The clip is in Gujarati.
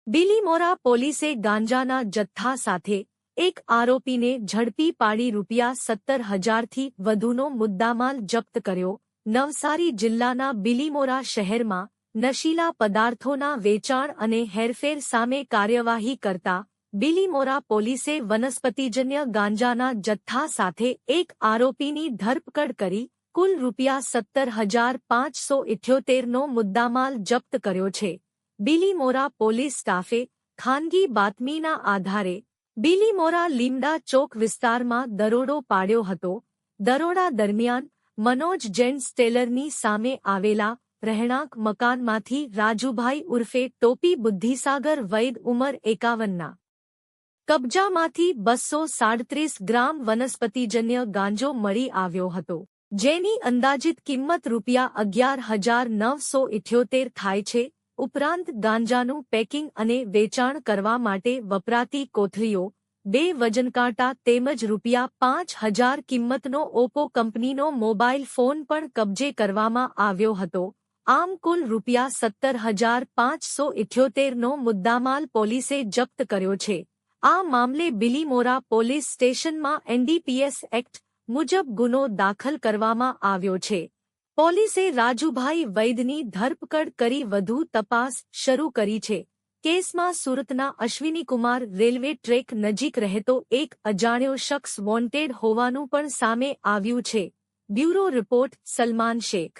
બિલીમોરા પોલીસે ગાંજાના જથ્થા સાથે એક આરોપીને ઝડપી પાડી ₹17,000થી વધુનો મુદ્દામાલ જપ્ત કર્યો. નવસારી જિલ્લાના બિલીમોરા શહેરમાં નશીલા પદાર્થોના વેચાણ અને હેરફેર સામે કાર્યવાહી કરતા બિલીમોરા પોલીસે વનસ્પતિજન્ય ગાંજાના જથ્થા સાથે એક આરોપીની ધરપકડ કરી કુલ ₹17,578નો મુદ્દામાલ જપ્ત કર્યો છે. બિલીમોરા પોલીસ સ્ટાફે ખાનગી બાતમીના આધારે બિલીમોરા લીમડા ચોક વિસ્તારમાં દરોડો પાડ્યો હતો. દરોડા દરમિયાન મનોજ જેન્ટ્સ ટેલરની સામે આવેલા રહેણાંક મકાનમાંથી રાજુભાઈ ઉર્ફે ટોપી બુદ્ધિસાગર વૈદ ઉંમર 51ના કબજામાંથી 237 ગ્રામ વનસ્પતિજન્ય ગાંજો મળી આવ્યો હતો, જેની અંદાજિત કિંમત ₹11,978 થાય છે. ઉપરાંત ગાંજાનું પેકિંગ અને વેચાણ કરવા માટે વપરાતી કોથળીઓ, 2 વજનકાંટા તેમજ ₹5,000 કિંમતનો ઓપ્પો કંપનીનો મોબાઈલ ફોન પણ કબજે કરવામાં આવ્યો હતો. આમ કુલ ₹17,578નો મુદ્દામાલ પોલીસે જપ્ત કર્યો છે. આ મામલે બિલીમોરા પોલીસ સ્ટેશનમાં NDPS એક્ટ મુજબ ગુનો દાખલ કરવામાં આવ્યો છે. પોલીસે રાજુભાઈ વૈદની ધરપકડ કરી વધુ તપાસ શરૂ કરી છે. કેસમાં સુરતના અશ્વિનીકુમાર રેલવે ટ્રેક નજીક રહેતો એક અજાણ્યો શખ્સ વોન્ટેડ હોવાનું પણ સામે આવ્યું છે. Bureau report Salman Sheikh.